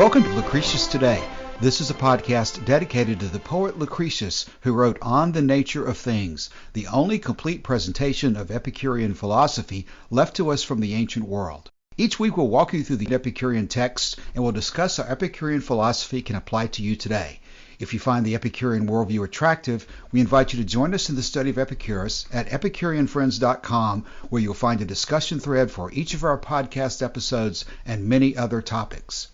Welcome to Lucretius Today. This is a podcast dedicated to the poet Lucretius, who wrote On the Nature of Things, the only complete presentation of Epicurean philosophy left to us from the ancient world. Each week we'll walk you through the Epicurean texts and we'll discuss how Epicurean philosophy can apply to you today. If you find the Epicurean worldview attractive, we invite you to join us in the study of Epicurus at EpicureanFriends.com, where you'll find a discussion thread for each of our podcast episodes and many other topics.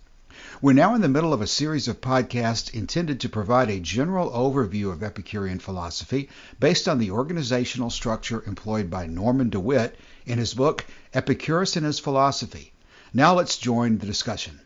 We're now in the middle of a series of podcasts intended to provide a general overview of Epicurean philosophy based on the organizational structure employed by Norman DeWitt in his book, Epicurus and His Philosophy. Now let's join the discussion.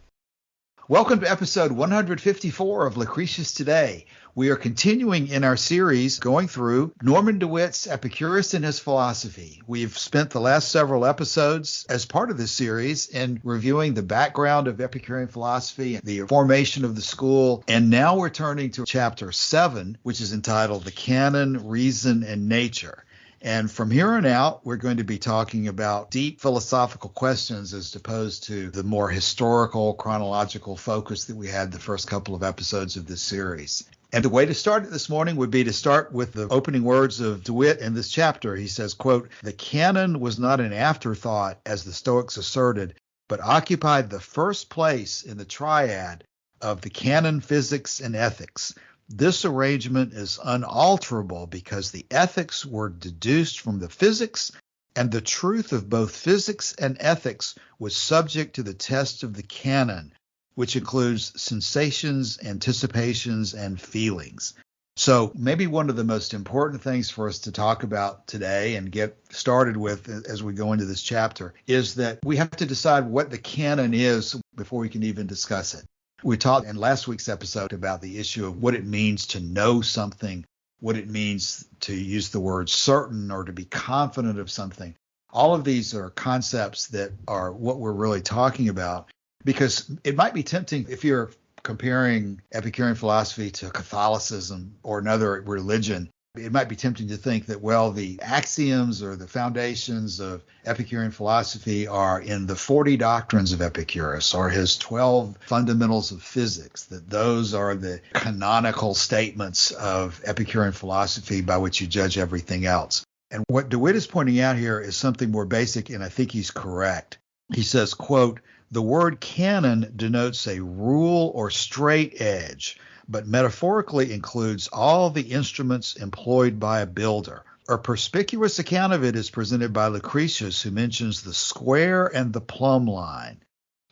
Welcome to episode 154 of Lucretius Today. We are continuing in our series going through Norman DeWitt's Epicurus and His Philosophy. We've spent the last several episodes as part of this series in reviewing the background of Epicurean philosophy, the formation of the school, and now we're turning to chapter 7, which is entitled The Canon, Reason, and Nature. And from here on out, we're going to be talking about deep philosophical questions as opposed to the more historical, chronological focus that we had the first couple of episodes of this series. And the way to start it this morning would be to start with the opening words of DeWitt in this chapter. He says, quote, "The canon was not an afterthought, as the Stoics asserted, but occupied the first place in the triad of the canon, physics, and ethics. This arrangement is unalterable because the ethics were deduced from the physics, and the truth of both physics and ethics was subject to the test of the canon, which includes sensations, anticipations, and feelings." So maybe one of the most important things for us to talk about today and get started with as we go into this chapter is that we have to decide what the canon is before we can even discuss it. We talked in last week's episode about the issue of what it means to know something, what it means to use the word certain or to be confident of something. All of these are concepts that are what we're really talking about, because it might be tempting if you're comparing Epicurean philosophy to Catholicism or another religion. It might be tempting to think that, well, the axioms or the foundations of Epicurean philosophy are in the 40 doctrines of Epicurus or his 12 fundamentals of physics, that those are the canonical statements of Epicurean philosophy by which you judge everything else. And what DeWitt is pointing out here is something more basic, and I think he's correct. He says, quote, "The word canon denotes a rule or straight edge, but metaphorically includes all the instruments employed by a builder. A perspicuous account of it is presented by Lucretius, who mentions the square and the plumb line."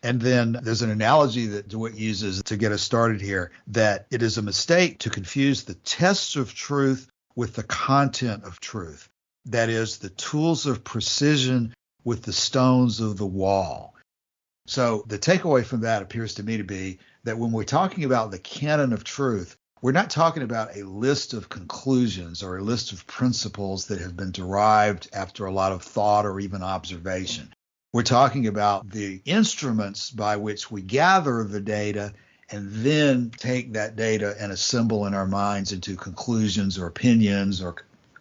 And then there's an analogy that DeWitt uses to get us started here, that it is a mistake to confuse the tests of truth with the content of truth. That is, the tools of precision with the stones of the wall. So the takeaway from that appears to me to be that when we're talking about the canon of truth, we're not talking about a list of conclusions or a list of principles that have been derived after a lot of thought or even observation. We're talking about the instruments by which we gather the data and then take that data and assemble in our minds into conclusions or opinions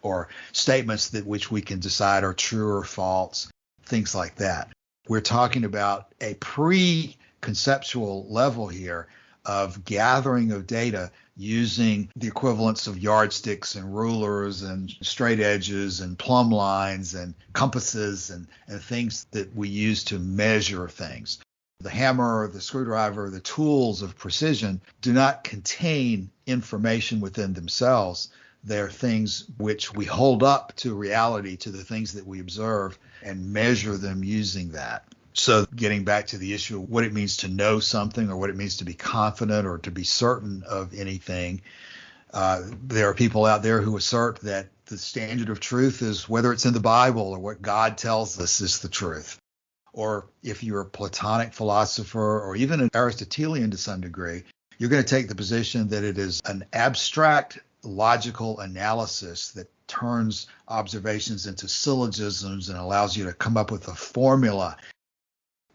or statements that which we can decide are true or false, things like that. We're talking about a pre-conceptual level here of gathering of data using the equivalents of yardsticks and rulers and straight edges and plumb lines and compasses and things that we use to measure things. The hammer, the screwdriver, the tools of precision do not contain information within themselves. They're things which we hold up to reality, to the things that we observe, and measure them using that. So getting back to the issue of what it means to know something or what it means to be confident or to be certain of anything, there are people out there who assert that the standard of truth is whether it's in the Bible or what God tells us is the truth. Or if you're a Platonic philosopher or even an Aristotelian to some degree, you're going to take the position that it is an abstract logical analysis that turns observations into syllogisms and allows you to come up with a formula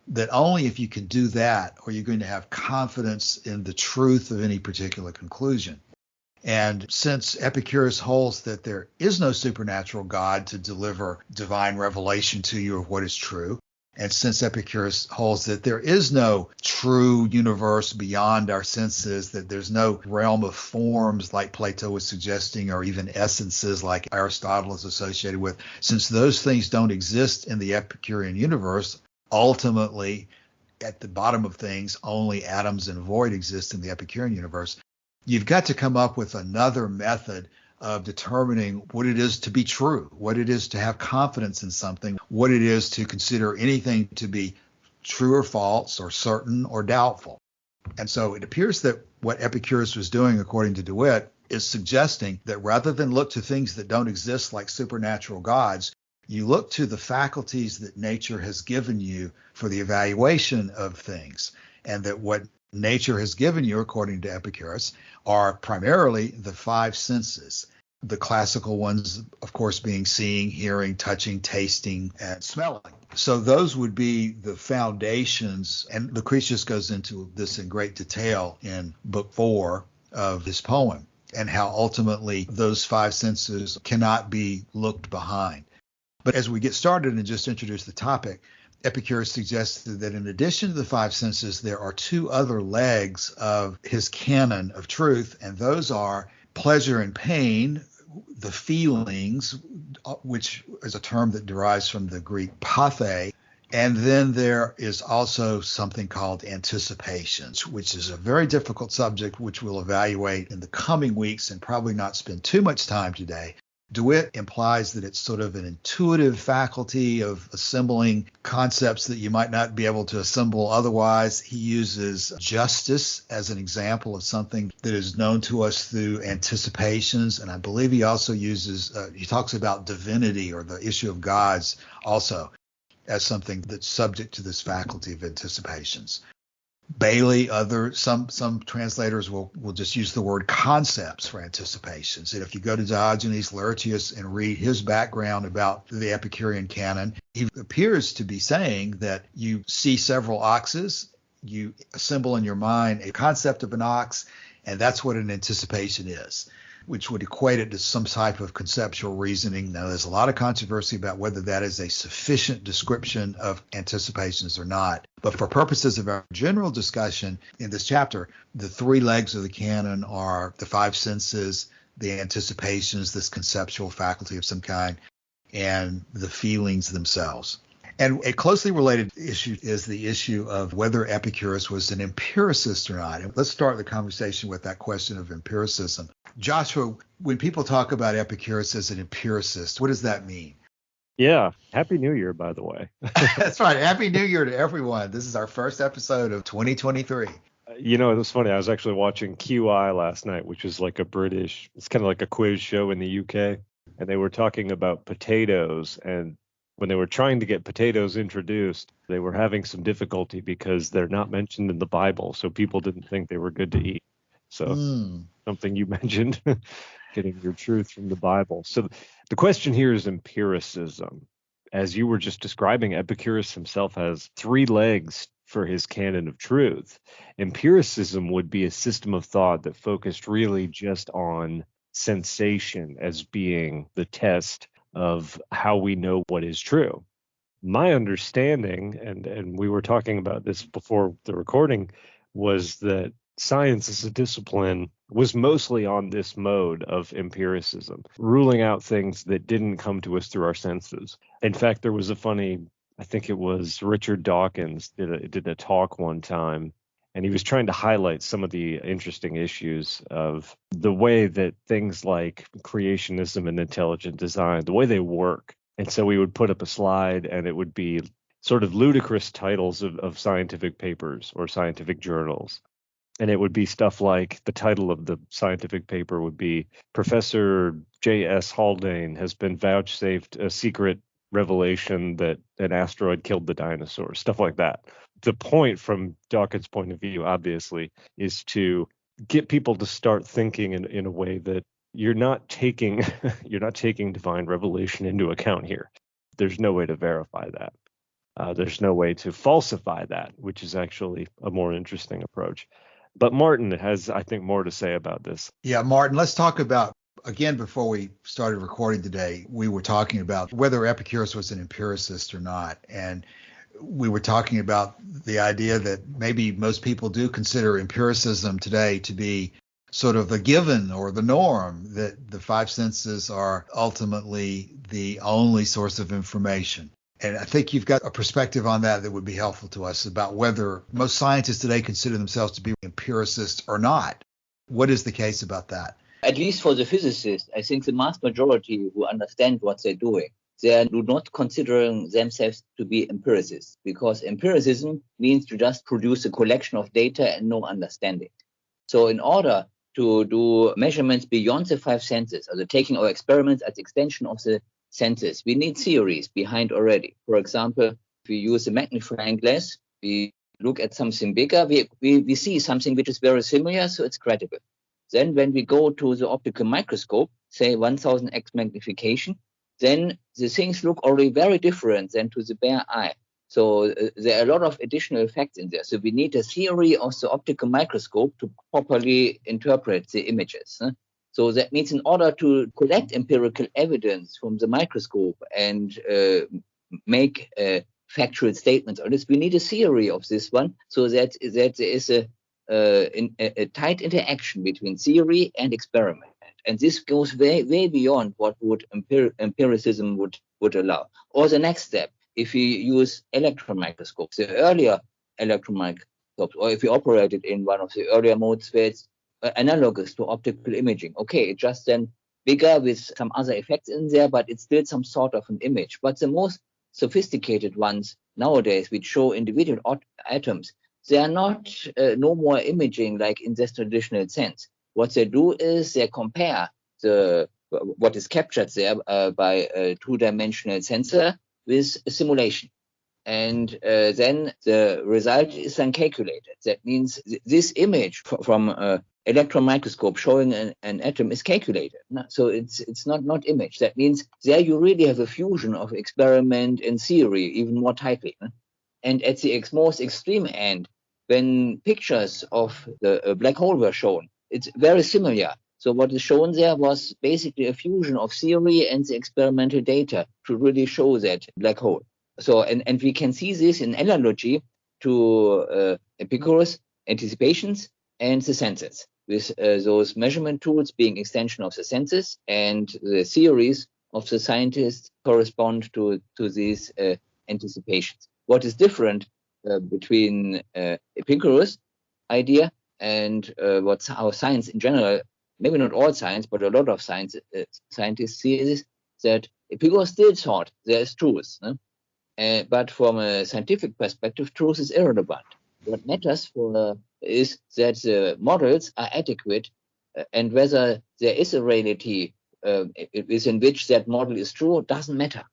that only if you can do that are you going to have confidence in the truth of any particular conclusion. And since Epicurus holds that there is no supernatural God to deliver divine revelation to you of what is true, And since Epicurus holds that there is no true universe beyond our senses, that there's no realm of forms like Plato was suggesting, or even essences like Aristotle is associated with, since those things don't exist in the Epicurean universe, ultimately, at the bottom of things, only atoms and void exist in the Epicurean universe. You've got to come up with another method of determining what it is to be true, what it is to have confidence in something, what it is to consider anything to be true or false or certain or doubtful. And so it appears that what Epicurus was doing, according to DeWitt, is suggesting that rather than look to things that don't exist like supernatural gods, you look to the faculties that nature has given you for the evaluation of things, and that what nature has given you, according to Epicurus, are primarily the five senses. The classical ones, of course, being seeing, hearing, touching, tasting, and smelling. So those would be the foundations. And Lucretius goes into this in great detail in Book 4 of his poem, and how ultimately those five senses cannot be looked behind. But as we get started and just introduce the topic, Epicurus suggested that in addition to the five senses, there are two other legs of his canon of truth, and those are pleasure and pain, the feelings, which is a term that derives from the Greek pathe, and then there is also something called anticipations, which is a very difficult subject, which we'll evaluate in the coming weeks and probably not spend too much time today. DeWitt implies that it's sort of an intuitive faculty of assembling concepts that you might not be able to assemble otherwise. He uses justice as an example of something that is known to us through anticipations. And I believe he also uses, he talks about divinity or the issue of gods also as something that's subject to this faculty of anticipations. Bailey, some translators will just use the word concepts for anticipations. And if you go to Diogenes Laertius and read his background about the Epicurean canon, he appears to be saying that you see several oxes, you assemble in your mind a concept of an ox, and that's what an anticipation is, which would equate it to some type of conceptual reasoning. Now, there's a lot of controversy about whether that is a sufficient description of anticipations or not. But for purposes of our general discussion in this chapter, the three legs of the canon are the five senses, the anticipations, this conceptual faculty of some kind, and the feelings themselves. And a closely related issue is the issue of whether Epicurus was an empiricist or not. And let's start the conversation with that question of empiricism. Joshua, when people talk about Epicurus as an empiricist, what does that mean? Yeah. Happy New Year, by the way. That's right. Happy New Year to everyone. This is our first episode of 2023. You know, it was funny. I was actually watching QI last night, which is like it's kind of like a quiz show in the UK. And they were talking about potatoes. And when they were trying to get potatoes introduced, they were having some difficulty because they're not mentioned in the Bible. So people didn't think they were good to eat. So something you mentioned, getting your truth from the Bible. So the question here is empiricism. As you were just describing, Epicurus himself has three legs for his canon of truth. Empiricism would be a system of thought that focused really just on sensation as being the test of how we know what is true. My understanding, and we were talking about this before the recording, was that science as a discipline was mostly on this mode of empiricism, ruling out things that didn't come to us through our senses. In fact, there was I think it was Richard Dawkins did a talk one time, and he was trying to highlight some of the interesting issues of the way that things like creationism and intelligent design, the way they work. And so we would put up a slide and it would be sort of ludicrous titles of scientific papers or scientific journals. And it would be stuff like the title of the scientific paper would be Professor J.S. Haldane has been vouchsafed a secret revelation that an asteroid killed the dinosaurs, stuff like that. The point from Dawkins' point of view, obviously, is to get people to start thinking in a way that you're not taking divine revelation into account here. There's no way to verify that. There's no way to falsify that, which is actually a more interesting approach. But Martin has, I think, more to say about this. Yeah, Martin, let's talk about, again, before we started recording today, we were talking about whether Epicurus was an empiricist or not. And we were talking about the idea that maybe most people do consider empiricism today to be sort of the given or the norm, that the five senses are ultimately the only source of information. And I think you've got a perspective on that that would be helpful to us about whether most scientists today consider themselves to be empiricists or not. What is the case about that? At least for the physicists, I think the vast majority who understand what they're doing, they do not considering themselves to be empiricists, because empiricism means to just produce a collection of data and no understanding. So in order to do measurements beyond the five senses, or taking our experiments as extension of the senses, we need theories behind already. For example, if we use a magnifying glass, we look at something bigger, we see something which is very similar, so it's credible. Then when we go to the optical microscope, say 1000x magnification, then the things look already very different than to the bare eye. So there are a lot of additional effects in there. So we need a theory of the optical microscope to properly interpret the images. So that means in order to collect empirical evidence from the microscope and make factual statements on this, we need a theory of this one, so that there is a tight interaction between theory and experiment. And this goes way beyond what would empiricism would allow. Or the next step, if we use electron microscopes, the earlier electron microscopes, or if we operated in one of the earlier modes where it's analogous to optical imaging. Okay, it's just then bigger with some other effects in there, but it's still some sort of an image. But the most sophisticated ones nowadays, which show individual atoms, they are not no more imaging like in this traditional sense. What they do is they compare what is captured there by a two-dimensional sensor with a simulation. And then the result is then calculated. That means this image from electron microscope showing an atom is calculated. So it's not image. That means there you really have a fusion of experiment and theory, even more tightly. And at the most extreme end, when pictures of the black hole were shown, it's very similar. So what is shown there was basically a fusion of theory and the experimental data to really show that black hole. So, and we can see this in analogy to Epicurus, anticipations, and the senses, with those measurement tools being extension of the senses, and the theories of the scientists correspond to these anticipations. What is different between Epicurus' idea and how science in general, maybe not all science, but a lot of scientists see is that Epicurus still thought there is truth. But from a scientific perspective, truth is irrelevant. What matters is that the models are adequate, and whether there is a reality within which that model is true doesn't matter.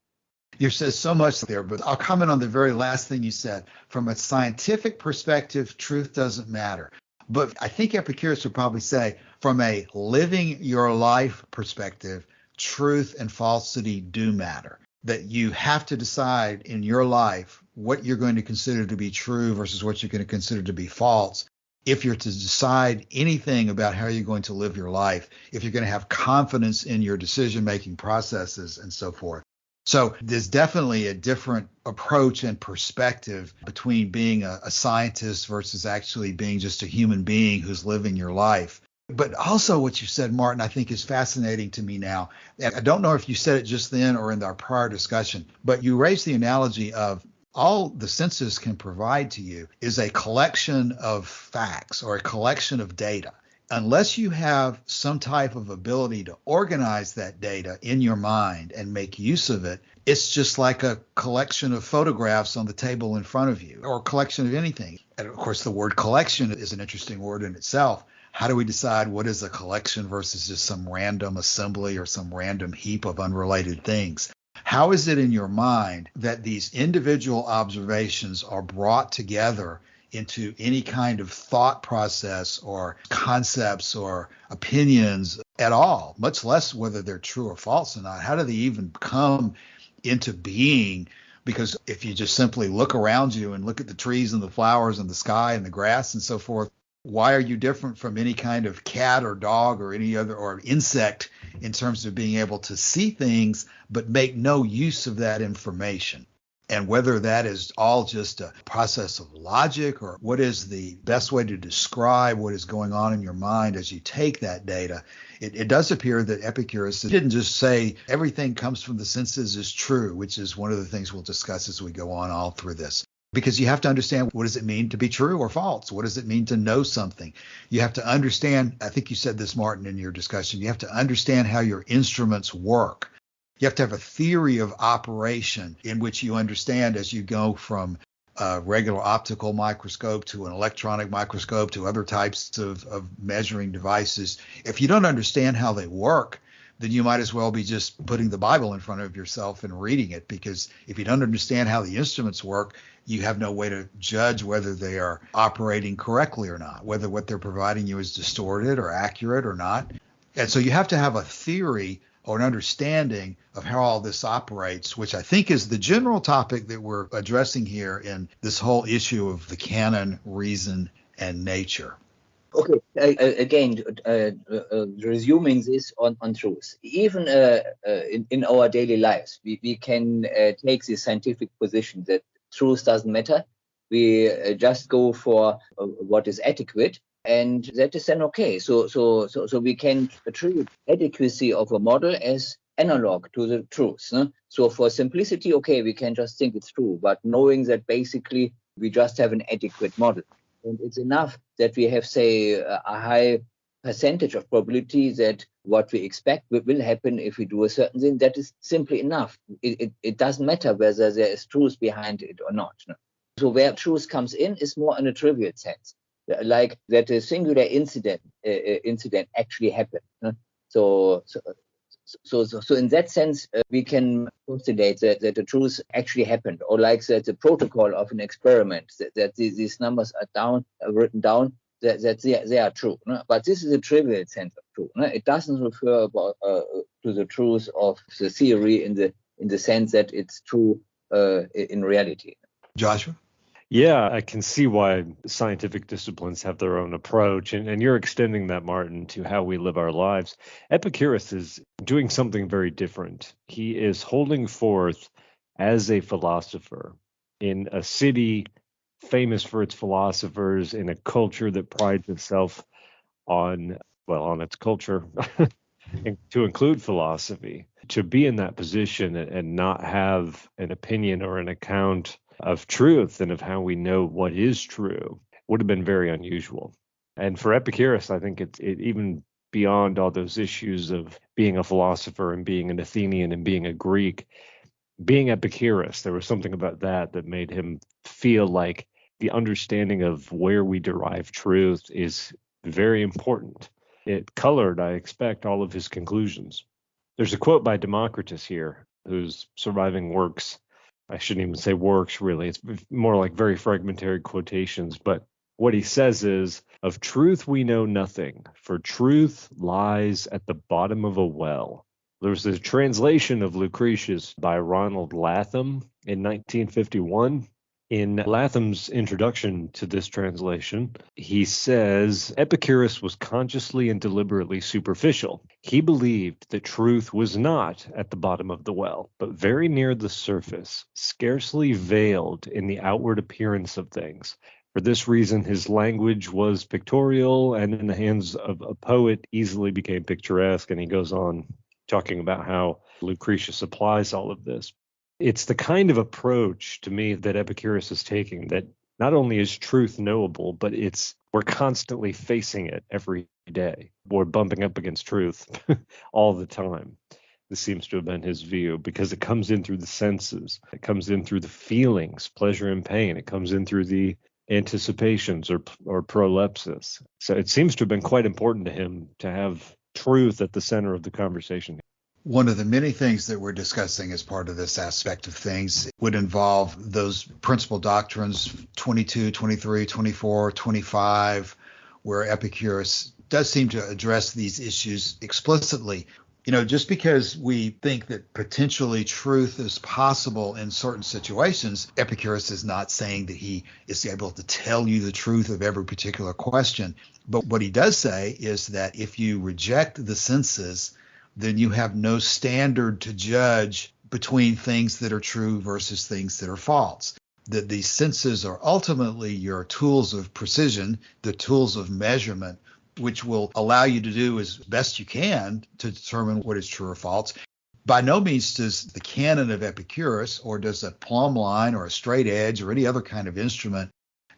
You said so much there, but I'll comment on the very last thing you said. From a scientific perspective, truth doesn't matter. But I think Epicurus would probably say, from a living your life perspective, truth and falsity do matter. That you have to decide in your life what you're going to consider to be true versus what you're going to consider to be false. If you're to decide anything about how you're going to live your life, if you're going to have confidence in your decision-making processes and so forth. So there's definitely a different approach and perspective between being a scientist versus actually being just a human being who's living your life. But also what you said, Martin, I think is fascinating to me now. And I don't know if you said it just then or in our prior discussion, but you raised the analogy of all the senses can provide to you is a collection of facts or a collection of data. Unless you have some type of ability to organize that data in your mind and make use of it, it's just like a collection of photographs on the table in front of you, or a collection of anything. And of course, the word collection is an interesting word in itself. How do we decide what is a collection versus just some random assembly or some random heap of unrelated things? How is it in your mind that these individual observations are brought together into any kind of thought process or concepts or opinions at all, much less whether they're true or false or not? How do they even come into being? Because if you just simply look around you and look at the trees and the flowers and the sky and the grass and so forth, why are you different from any kind of cat or dog or any other or insect in terms of being able to see things but make no use of that information? And whether that is all just a process of logic or what is the best way to describe what is going on in your mind as you take that data, it does appear that Epicurus didn't just say everything comes from the senses is true, which is one of the things we'll discuss as we go on all through this. Because you have to understand, what does it mean to be true or false? What does it mean to know something? You have to understand, I think you said this, Martin, in your discussion, you have to understand how your instruments work. You have to have a theory of operation in which you understand as you go from a regular optical microscope to an electronic microscope to other types of measuring devices. If you don't understand how they work, then you might as well be just putting the Bible in front of yourself and reading it, because if you don't understand how the instruments work, you have no way to judge whether they are operating correctly or not, whether what they're providing you is distorted or accurate or not. And so you have to have a theory or an understanding of how all this operates, which I think is the general topic that we're addressing here in this whole issue of the canon, reason, and nature. Okay, again, resuming this on truth. Even in our daily lives, we can take the scientific position that truth doesn't matter. We just go for what is adequate, and that is then okay. So we can treat adequacy of a model as analog to the truth. No? So for simplicity, okay, we can just think it's true, but knowing that basically we just have an adequate model. And it's enough that we have, say, a high percentage of probability that what we expect will happen if we do a certain thing. That is simply enough. It doesn't matter whether there is truth behind it or not. No? So where truth comes in is more in a trivial sense, like that a singular incident actually happened. No? So in that sense, we can postulate that the truth actually happened, or like that the protocol of an experiment, that these numbers are written down, that they are true. No? But this is a trivial sense of truth. No? It doesn't refer to the truth of the theory in the sense that it's true in reality. Joshua? Yeah, I can see why scientific disciplines have their own approach, and you're extending that, Martin, to how we live our lives. Epicurus is doing something very different. He is holding forth as a philosopher in a city famous for its philosophers, in a culture that prides itself on its culture, and to include philosophy. To be in that position and not have an opinion or an account of truth and of how we know what is true would have been very unusual. And for Epicurus, I think it even beyond all those issues of being a philosopher and being an Athenian and being a Greek, being Epicurus, there was something about that made him feel like the understanding of where we derive truth is very important. It colored, I expect, all of his conclusions. There's a quote by Democritus here, whose surviving works, I shouldn't even say works, really. It's more like very fragmentary quotations. But what he says is, of truth we know nothing, for truth lies at the bottom of a well. There's a translation of Lucretius by Ronald Latham in 1951. In Latham's introduction to this translation, he says, Epicurus was consciously and deliberately superficial. He believed that truth was not at the bottom of the well, but very near the surface, scarcely veiled in the outward appearance of things. For this reason, his language was pictorial, and in the hands of a poet easily became picturesque. And he goes on talking about how Lucretius applies all of this. It's the kind of approach to me that Epicurus is taking, that not only is truth knowable, but we're constantly facing it every day. We're bumping up against truth all the time. This seems to have been his view, because it comes in through the senses. It comes in through the feelings, pleasure and pain. It comes in through the anticipations or prolepsis. So it seems to have been quite important to him to have truth at the center of the conversation. One of the many things that we're discussing as part of this aspect of things would involve those principal doctrines 22, 23, 24, 25, where Epicurus does seem to address these issues explicitly. Just because we think that potentially truth is possible in certain situations, Epicurus is not saying that he is able to tell you the truth of every particular question. But what he does say is that if you reject the senses, then you have no standard to judge between things that are true versus things that are false. That these senses are ultimately your tools of precision, the tools of measurement, which will allow you to do as best you can to determine what is true or false. By no means does the canon of Epicurus or does a plumb line or a straight edge or any other kind of instrument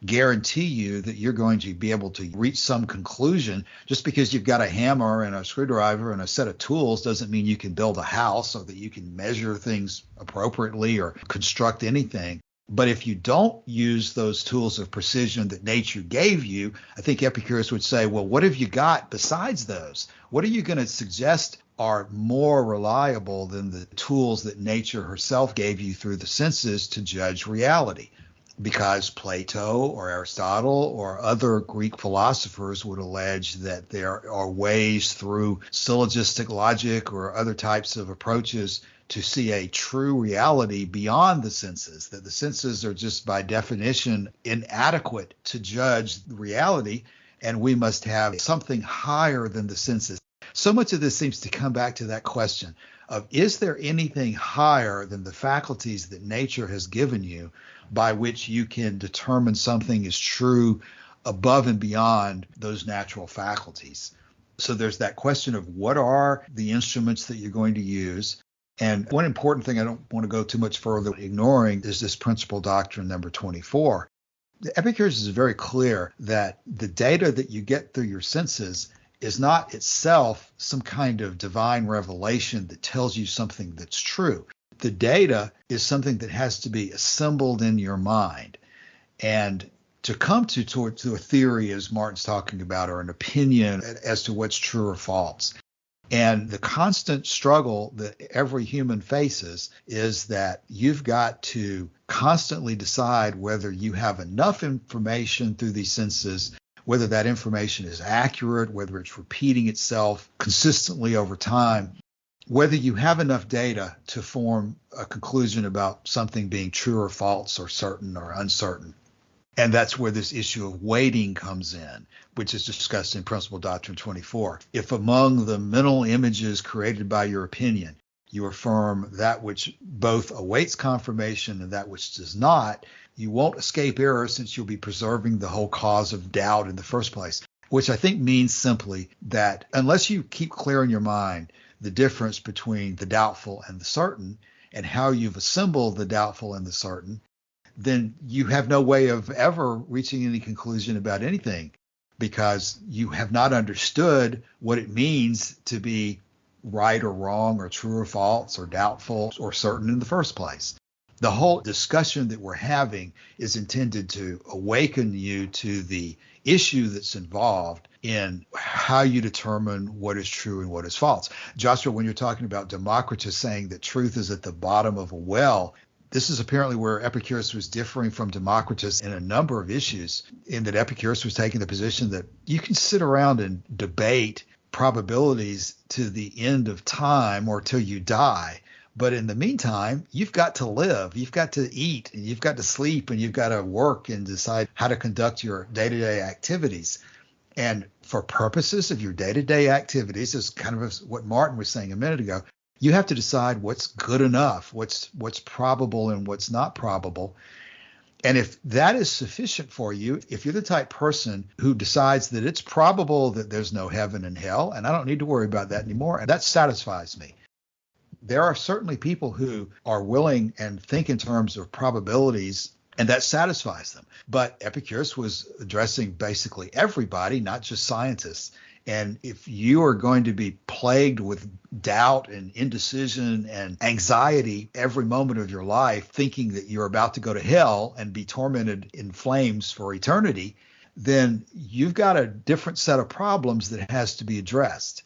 guarantee you that you're going to be able to reach some conclusion. Just because you've got a hammer and a screwdriver and a set of tools doesn't mean you can build a house or that you can measure things appropriately or construct anything. But if you don't use those tools of precision that nature gave you, I think Epicurus would say, well, what have you got besides those? What are you going to suggest are more reliable than the tools that nature herself gave you through the senses to judge reality? Because Plato or Aristotle or other Greek philosophers would allege that there are ways through syllogistic logic or other types of approaches to see a true reality beyond the senses, that the senses are just by definition inadequate to judge reality, and we must have something higher than the senses. So much of this seems to come back to that question of, is there anything higher than the faculties that nature has given you by which you can determine something is true above and beyond those natural faculties? So there's that question of what are the instruments that you're going to use. And one important thing I don't want to go too much further ignoring is this principal doctrine number 24. Epicurus is very clear that the data that you get through your senses is not itself some kind of divine revelation that tells you something that's true. The data is something that has to be assembled in your mind. And to come to a theory, as Martin's talking about, or an opinion as to what's true or false. And the constant struggle that every human faces is that you've got to constantly decide whether you have enough information through these senses, whether that information is accurate, whether it's repeating itself consistently over time, whether you have enough data to form a conclusion about something being true or false or certain or uncertain. And that's where this issue of weighting comes in, which is discussed in Principal Doctrine 24. If among the mental images created by your opinion, you affirm that which both awaits confirmation and that which does not, you won't escape error, since you'll be preserving the whole cause of doubt in the first place, which I think means simply that unless you keep clear in your mind the difference between the doubtful and the certain and how you've assembled the doubtful and the certain, then you have no way of ever reaching any conclusion about anything, because you have not understood what it means to be right or wrong or true or false or doubtful or certain in the first place. The whole discussion that we're having is intended to awaken you to the issue that's involved in how you determine what is true and what is false. Joshua, when you're talking about Democritus saying that truth is at the bottom of a well, this is apparently where Epicurus was differing from Democritus in a number of issues, in that Epicurus was taking the position that you can sit around and debate probabilities to the end of time or till you die. But in the meantime, you've got to live, you've got to eat, and you've got to sleep, and you've got to work and decide how to conduct your day-to-day activities. And for purposes of your day-to-day activities, is kind of what Martin was saying a minute ago, you have to decide what's good enough, what's probable and what's not probable. And if that is sufficient for you, if you're the type person who decides that it's probable that there's no heaven and hell, and I don't need to worry about that anymore, and that satisfies me. There are certainly people who are willing and think in terms of probabilities, and that satisfies them. But Epicurus was addressing basically everybody, not just scientists. And if you are going to be plagued with doubt and indecision and anxiety every moment of your life, thinking that you're about to go to hell and be tormented in flames for eternity, then you've got a different set of problems that has to be addressed.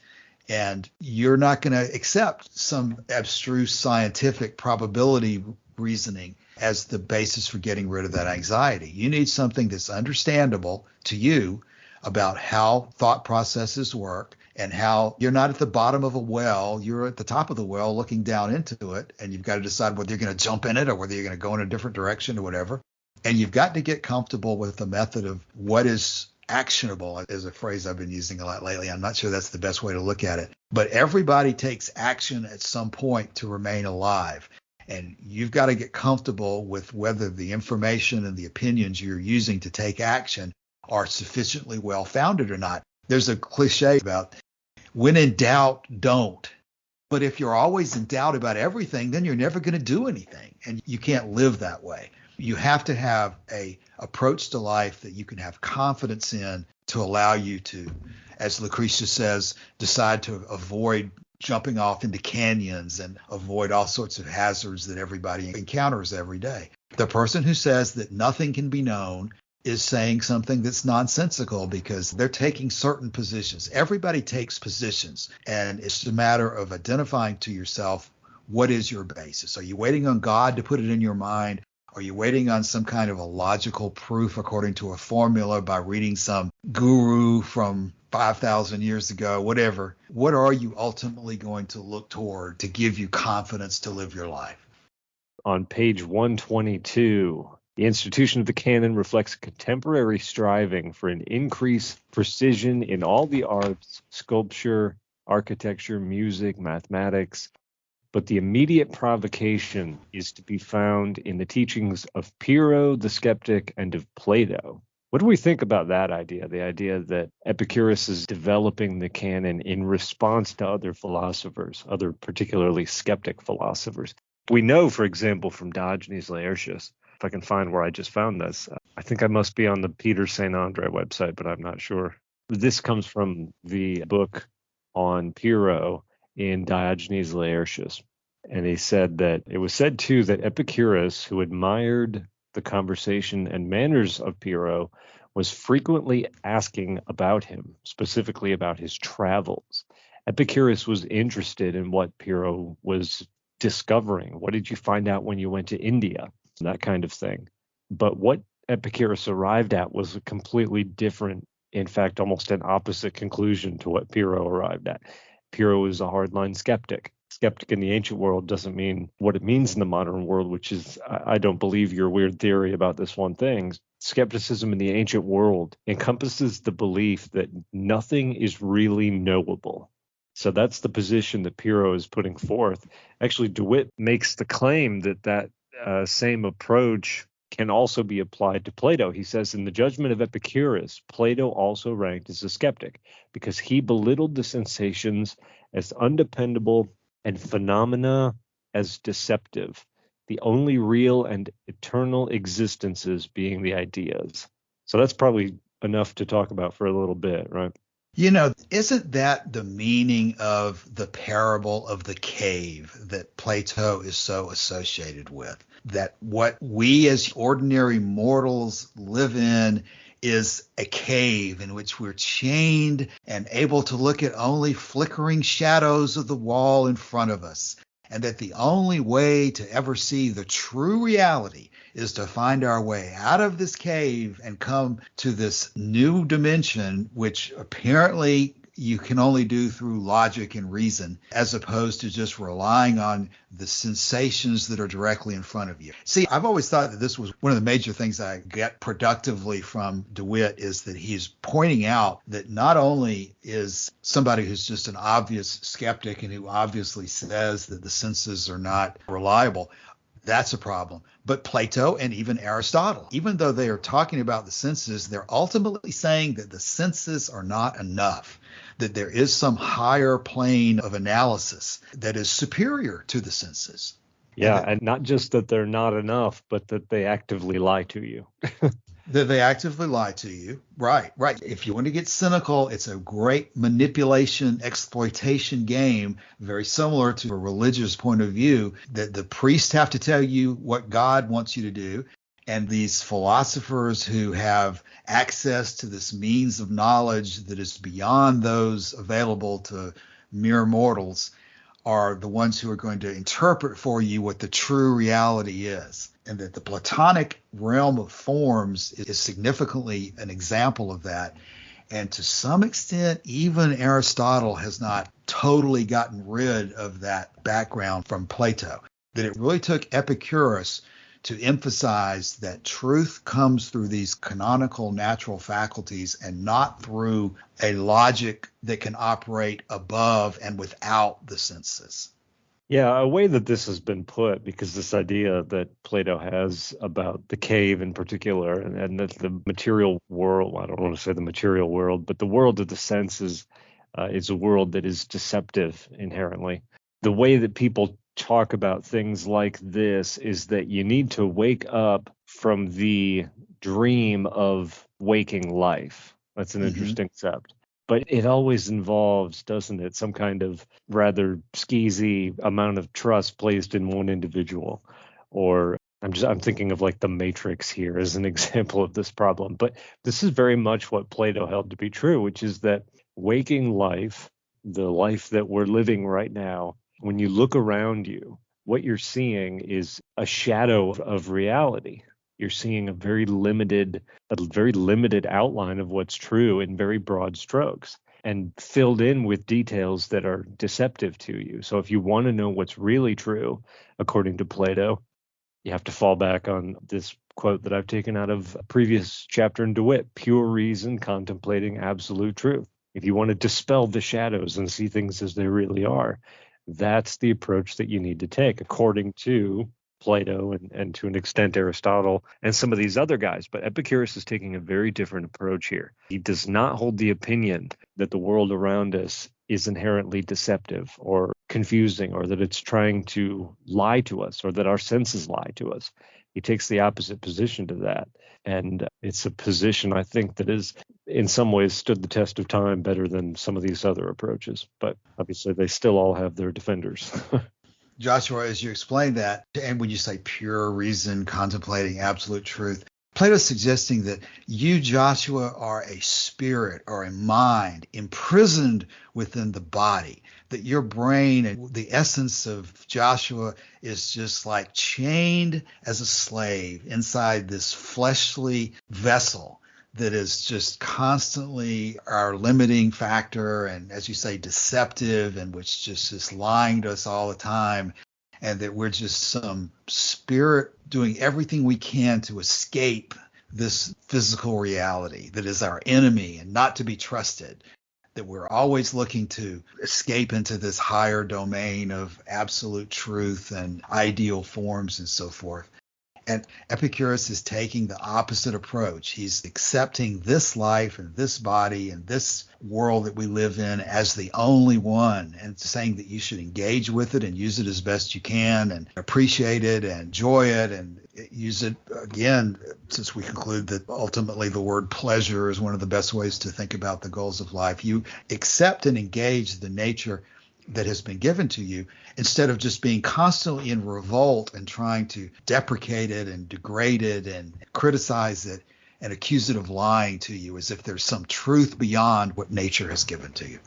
And you're not going to accept some abstruse scientific probability reasoning as the basis for getting rid of that anxiety. You need something that's understandable to you about how thought processes work and how you're not at the bottom of a well, you're at the top of the well looking down into it, and you've got to decide whether you're going to jump in it or whether you're going to go in a different direction or whatever. And you've got to get comfortable with the method of what is actionable, is a phrase I've been using a lot lately. I'm not sure that's the best way to look at it. But everybody takes action at some point to remain alive. And you've got to get comfortable with whether the information and the opinions you're using to take action are sufficiently well-founded or not. There's a cliche about when in doubt, don't. But if you're always in doubt about everything, then you're never going to do anything. And you can't live that way. You have to have a approach to life that you can have confidence in to allow you to, as Lucretius says, decide to avoid jumping off into canyons and avoid all sorts of hazards that everybody encounters every day. The person who says that nothing can be known is saying something that's nonsensical because they're taking certain positions. Everybody takes positions, and it's a matter of identifying to yourself, what is your basis? Are you waiting on God to put it in your mind? Are you waiting on some kind of a logical proof according to a formula by reading some guru from 5,000 years ago, whatever? What are you ultimately going to look toward to give you confidence to live your life? On page 122, the institution of the canon reflects a contemporary striving for an increased precision in all the arts, sculpture, architecture, music, mathematics. But the immediate provocation is to be found in the teachings of Pyrrho the skeptic and of Plato. What do we think about that idea, the idea that Epicurus is developing the canon in response to other philosophers, other particularly skeptic philosophers? We know, for example, from Diogenes Laertius, if I can find where I just found this, I think I must be on the Peter St. Andre website, but I'm not sure. This comes from the book on Pyrrho in Diogenes Laertius. And he said that it was said, too, that Epicurus, who admired the conversation and manners of Pyrrho, was frequently asking about him, specifically about his travels. Epicurus was interested in what Pyrrho was discovering. What did you find out when you went to India? That kind of thing. But what Epicurus arrived at was a completely different, in fact, almost an opposite conclusion to what Pyrrho arrived at. Pyrrho is a hardline skeptic. Skeptic in the ancient world doesn't mean what it means in the modern world, which is, I don't believe your weird theory about this one thing. Skepticism in the ancient world encompasses the belief that nothing is really knowable. So that's the position that Pyrrho is putting forth. Actually, DeWitt makes the claim that same approach can also be applied to Plato. He says, in the judgment of Epicurus, Plato also ranked as a skeptic because he belittled the sensations as undependable and phenomena as deceptive, the only real and eternal existences being the ideas. So that's probably enough to talk about for a little bit, right? You know, isn't that the meaning of the parable of the cave that Plato is so associated with? That what we as ordinary mortals live in is a cave in which we're chained and able to look at only flickering shadows of the wall in front of us. And that the only way to ever see the true reality is to find our way out of this cave and come to this new dimension, which apparently you can only do through logic and reason, as opposed to just relying on the sensations that are directly in front of you. See, I've always thought that this was one of the major things I get productively from DeWitt, is that he's pointing out that not only is somebody who's just an obvious skeptic and who obviously says that the senses are not reliable, that's a problem. But Plato and even Aristotle, even though they are talking about the senses, they're ultimately saying that the senses are not enough, that there is some higher plane of analysis that is superior to the senses. Yeah, and not just that they're not enough, but that they actively lie to you. That they actively lie to you. Right. If you want to get cynical, it's a great manipulation, exploitation game, very similar to a religious point of view, that the priests have to tell you what God wants you to do. And these philosophers who have access to this means of knowledge that is beyond those available to mere mortals are the ones who are going to interpret for you what the true reality is. And that the Platonic realm of forms is significantly an example of that. And to some extent, even Aristotle has not totally gotten rid of that background from Plato. That it really took Epicurus to emphasize that truth comes through these canonical natural faculties and not through a logic that can operate above and without the senses. Yeah, a way that this has been put, because this idea that Plato has about the cave in particular, and that the material world, I don't want to say the material world, but the world of the senses is a world that is deceptive inherently. The way that people talk about things like this is that you need to wake up from the dream of waking life. That's an interesting concept. But it always involves, doesn't it, some kind of rather skeezy amount of trust placed in one individual. Or I'm thinking of like the Matrix here as an example of this problem. But this is very much what Plato held to be true, which is that waking life, the life that we're living right now, when you look around you, what you're seeing is a shadow of reality. You're seeing a very limited outline of what's true in very broad strokes and filled in with details that are deceptive to you. So if you want to know what's really true, according to Plato, you have to fall back on this quote that I've taken out of a previous chapter in DeWitt: pure reason contemplating absolute truth. If you want to dispel the shadows and see things as they really are, that's the approach that you need to take, according to Plato and to an extent Aristotle and some of these other guys. But Epicurus is taking a very different approach here. He does not hold the opinion that the world around us is inherently deceptive or confusing, or that it's trying to lie to us, or that our senses lie to us. He takes the opposite position to that. And it's a position, I think, that is in some ways stood the test of time better than some of these other approaches. But obviously, they still all have their defenders. Joshua, as you explain that, and when you say pure reason contemplating absolute truth, Plato's suggesting that you, Joshua, are a spirit or a mind imprisoned within the body, that your brain and the essence of Joshua is just like chained as a slave inside this fleshly vessel that is just constantly our limiting factor and, as you say, deceptive, and which just is lying to us all the time. And that we're just some spirit doing everything we can to escape this physical reality that is our enemy and not to be trusted, that we're always looking to escape into this higher domain of absolute truth and ideal forms and so forth. And Epicurus is taking the opposite approach. He's accepting this life and this body and this world that we live in as the only one, and saying that you should engage with it and use it as best you can and appreciate it and enjoy it and use it, again, since we conclude that ultimately the word pleasure is one of the best ways to think about the goals of life. You accept and engage the nature that has been given to you, instead of just being constantly in revolt and trying to deprecate it and degrade it and criticize it and accuse it of lying to you as if there's some truth beyond what nature has given to you.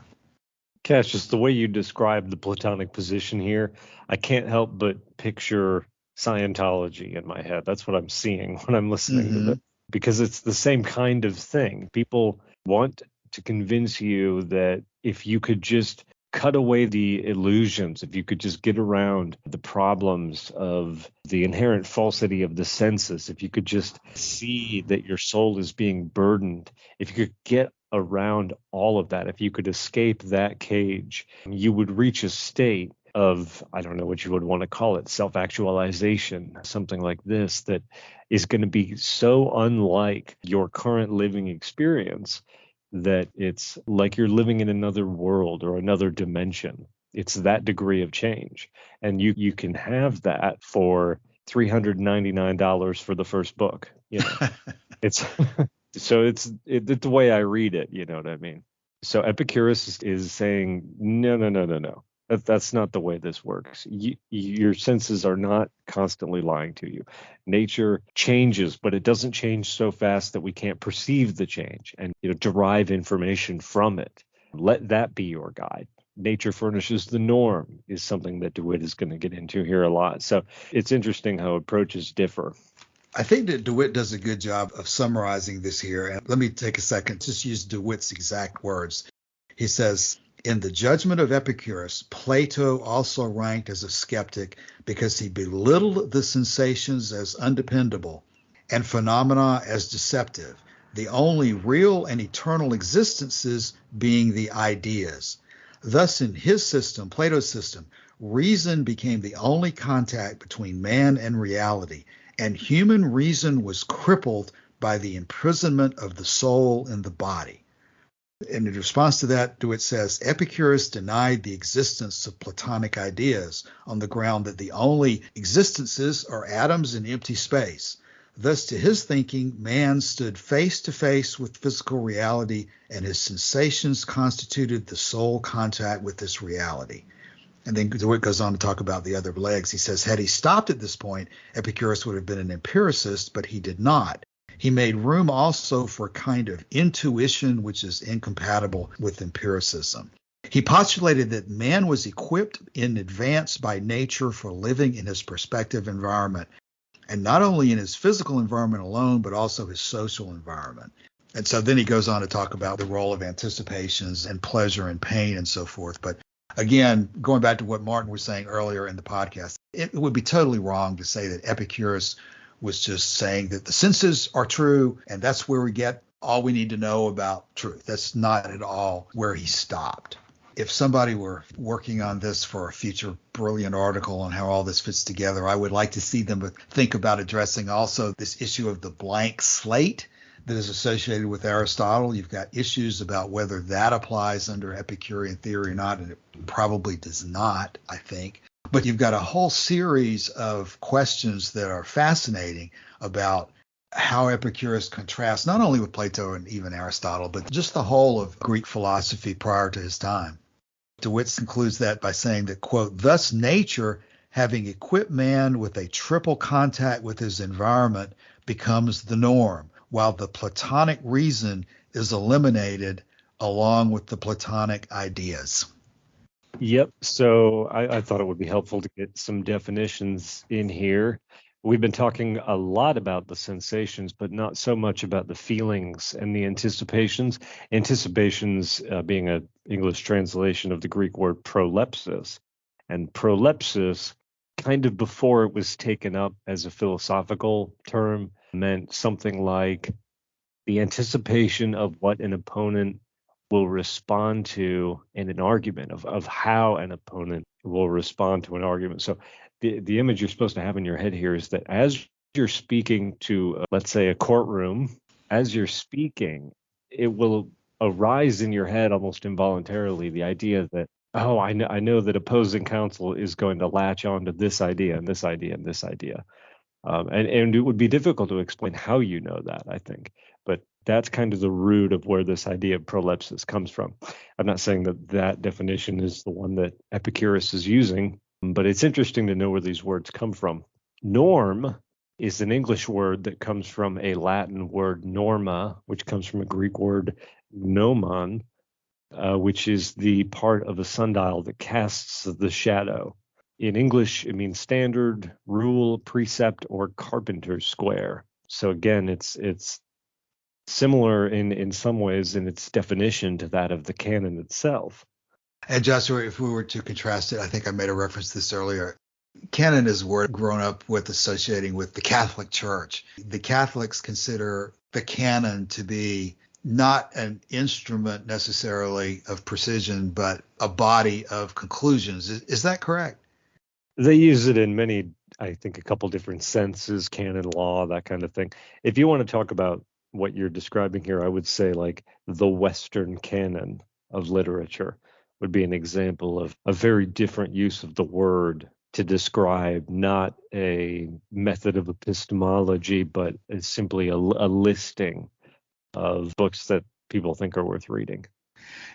Cash, just the way you describe the Platonic position here, I can't help but picture Scientology in my head. That's what I'm seeing when I'm listening to it, because it's the same kind of thing. People want to convince you that if you could just cut away the illusions, if you could just get around the problems of the inherent falsity of the senses, if you could just see that your soul is being burdened, if you could get around all of that, if you could escape that cage, you would reach a state of, I don't know what you would want to call it, self-actualization, something like this, that is going to be so unlike your current living experience that it's like you're living in another world or another dimension. It's that degree of change. And you can have that for $399 for the first book. You know, it's it's the way I read it. You know what I mean? So Epicurus is saying, no. That's not the way this works. Your senses are not constantly lying to you. Nature changes, but it doesn't change so fast that we can't perceive the change and derive information from it. Let that be your guide. Nature furnishes the norm is something that DeWitt is going to get into here a lot. So it's interesting how approaches differ. I think that DeWitt does a good job of summarizing this here. And let me take a second to just use DeWitt's exact words. He says, in the judgment of Epicurus, Plato also ranked as a skeptic because he belittled the sensations as undependable and phenomena as deceptive, the only real and eternal existences being the ideas. Thus, in his system, Plato's system, reason became the only contact between man and reality, and human reason was crippled by the imprisonment of the soul in the body. And in response to that, DeWitt says, Epicurus denied the existence of Platonic ideas on the ground that the only existences are atoms in empty space. Thus, to his thinking, man stood face to face with physical reality, and his sensations constituted the sole contact with this reality. And then DeWitt goes on to talk about the other legs. He says, had he stopped at this point, Epicurus would have been an empiricist, but he did not. He made room also for a kind of intuition which is incompatible with empiricism. He postulated that man was equipped in advance by nature for living in his perspective environment, and not only in his physical environment alone, but also his social environment. And so then he goes on to talk about the role of anticipations and pleasure and pain and so forth. But again, going back to what Martin was saying earlier in the podcast, it would be totally wrong to say that Epicurus was just saying that the senses are true, and that's where we get all we need to know about truth. That's not at all where he stopped. If somebody were working on this for a future brilliant article on how all this fits together, I would like to see them think about addressing also this issue of the blank slate that is associated with Aristotle. You've got issues about whether that applies under Epicurean theory or not, and it probably does not, I think. But you've got a whole series of questions that are fascinating about how Epicurus contrasts not only with Plato and even Aristotle, but just the whole of Greek philosophy prior to his time. DeWitt concludes that by saying that, quote, thus nature, having equipped man with a triple contact with his environment, becomes the norm, while the Platonic reason is eliminated along with the Platonic ideas. Yep. So I thought it would be helpful to get some definitions in here. We've been talking a lot about the sensations, but not so much about the feelings and the anticipations. Anticipations being an English translation of the Greek word prolepsis. And prolepsis, kind of before it was taken up as a philosophical term, meant something like the anticipation of what an opponent will respond to in an argument, of how an opponent will respond to an argument. So the image you're supposed to have in your head here is that as you're speaking to, let's say, a courtroom, as you're speaking, it will arise in your head almost involuntarily the idea that, oh, I know that opposing counsel is going to latch on to this idea and this idea and this idea. And it would be difficult to explain how you know that, I think. But that's kind of the root of where this idea of prolepsis comes from. I'm not saying that that definition is the one that Epicurus is using, but it's interesting to know where these words come from. Norm is an English word that comes from a Latin word norma, which comes from a Greek word nomon, which is the part of a sundial that casts the shadow. In English, it means standard, rule, precept, or carpenter's square. So again, it's similar in some ways in its definition to that of the canon itself. And Joshua, if we were to contrast it, I think I made a reference to this earlier. Canon is a word grown up with associating with the Catholic Church. The Catholics consider the canon to be not an instrument necessarily of precision, but a body of conclusions. Is that correct? They use it in many, I think, a couple different senses, canon law, that kind of thing. If you want to talk about what you're describing here, I would say like the Western canon of literature would be an example of a very different use of the word to describe not a method of epistemology, but it's simply a listing of books that people think are worth reading.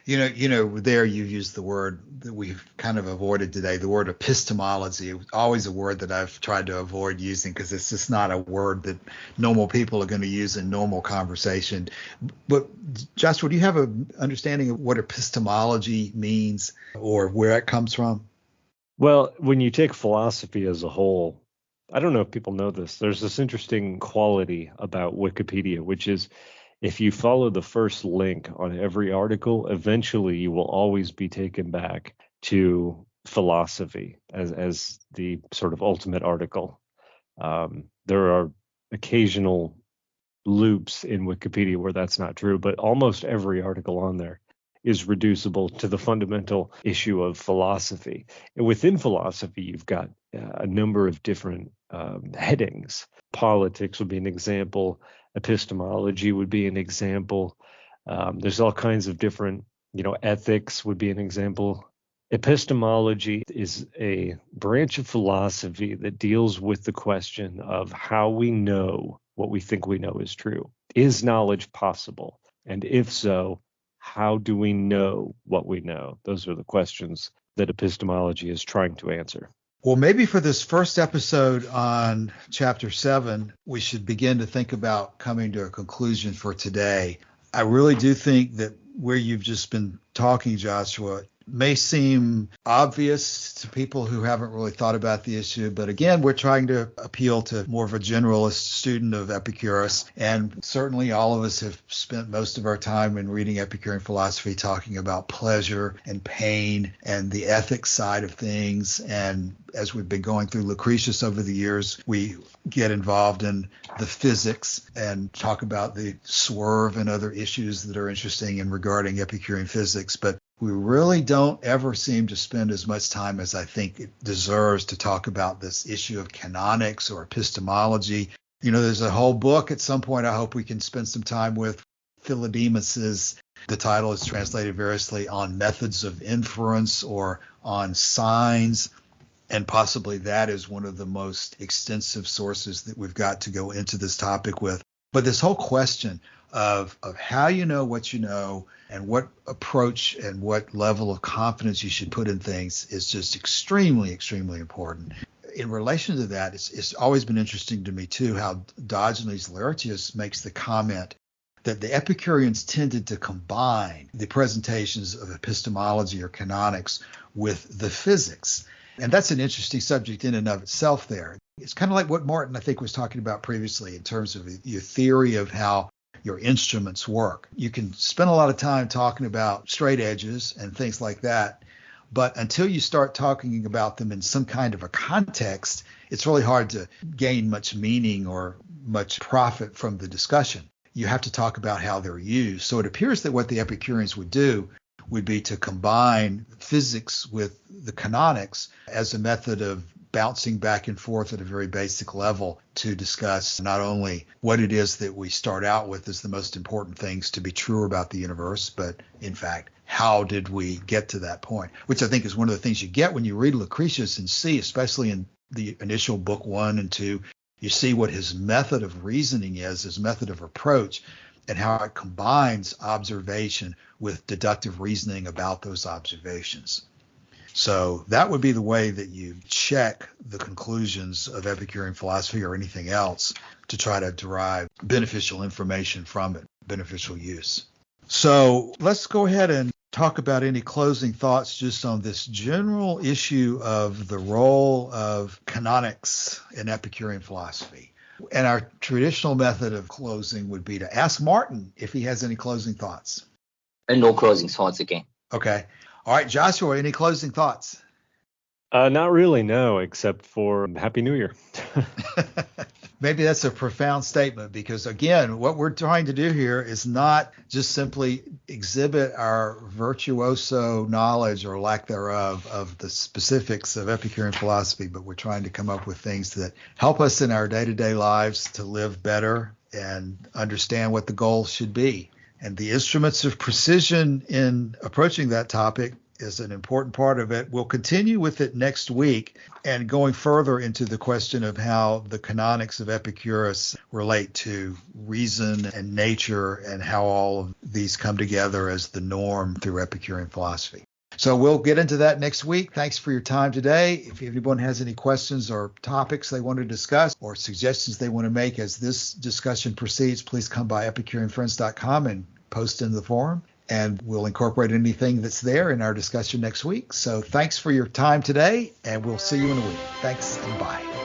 There you use the word that we've kind of avoided today, the word epistemology. It's always a word that I've tried to avoid using because it's just not a word that normal people are going to use in normal conversation. But Joshua, do you have an understanding of what epistemology means or where it comes from? Well, when you take philosophy as a whole, I don't know if people know this, there's this interesting quality about Wikipedia, which is if you follow the first link on every article, eventually you will always be taken back to philosophy as the sort of ultimate article. There are occasional loops in Wikipedia where that's not true, but almost every article on there is reducible to the fundamental issue of philosophy. And within philosophy, you've got a number of different headings. Politics would be an example. Epistemology would be an example. There's all kinds of different, ethics would be an example. Epistemology is a branch of philosophy that deals with the question of how we know what we think we know is true. Is knowledge possible? And if so, how do we know what we know? Those are the questions that epistemology is trying to answer. Well, maybe for this first episode on Chapter 7, we should begin to think about coming to a conclusion for today. I really do think that where you've just been talking, Joshua, may seem obvious to people who haven't really thought about the issue. But again, we're trying to appeal to more of a generalist student of Epicurus. And certainly all of us have spent most of our time in reading Epicurean philosophy talking about pleasure and pain and the ethics side of things. And as we've been going through Lucretius over the years, we get involved in the physics and talk about the swerve and other issues that are interesting in regarding Epicurean physics. But we really don't ever seem to spend as much time as I think it deserves to talk about this issue of canonics or epistemology. There's a whole book at some point I hope we can spend some time with. Philodemus's, the title is translated variously, on methods of inference or on signs. And possibly that is one of the most extensive sources that we've got to go into this topic with. But this whole question of how you know what you know and what approach and what level of confidence you should put in things is just extremely, extremely important. In relation to that, it's always been interesting to me, too, how Diogenes Laertius makes the comment that the Epicureans tended to combine the presentations of epistemology or canonics with the physics. And that's an interesting subject in and of itself there. It's kind of like what Martin, I think, was talking about previously in terms of your theory of how your instruments work. You can spend a lot of time talking about straight edges and things like that, but until you start talking about them in some kind of a context, it's really hard to gain much meaning or much profit from the discussion. You have to talk about how they're used. So it appears that what the Epicureans would do would be to combine physics with the canonics as a method of bouncing back and forth at a very basic level to discuss not only what it is that we start out with as the most important things to be true about the universe, but in fact, how did we get to that point? Which I think is one of the things you get when you read Lucretius and see, especially in the initial book 1 and 2, you see what his method of reasoning is, his method of approach, and how it combines observation with deductive reasoning about those observations. So that would be the way that you check the conclusions of Epicurean philosophy or anything else to try to derive beneficial information from it, beneficial use. So let's go ahead and talk about any closing thoughts just on this general issue of the role of canonics in Epicurean philosophy. And our traditional method of closing would be to ask Martin if he has any closing thoughts. And no closing thoughts again. Okay. All right, Joshua, any closing thoughts? Not really, no, except for Happy New Year. Maybe that's a profound statement because, again, what we're trying to do here is not just simply exhibit our virtuoso knowledge or lack thereof of the specifics of Epicurean philosophy, but we're trying to come up with things that help us in our day-to-day lives to live better and understand what the goal should be. And the instruments of precision in approaching that topic is an important part of it. We'll continue with it next week and going further into the question of how the canonics of Epicurus relate to reason and nature and how all of these come together as the norm through Epicurean philosophy. So we'll get into that next week. Thanks for your time today. If anyone has any questions or topics they want to discuss or suggestions they want to make as this discussion proceeds, please come by EpicureanFriends.com and post in the forum, and we'll incorporate anything that's there in our discussion next week. So thanks for your time today, and we'll see you in a week. Thanks and bye.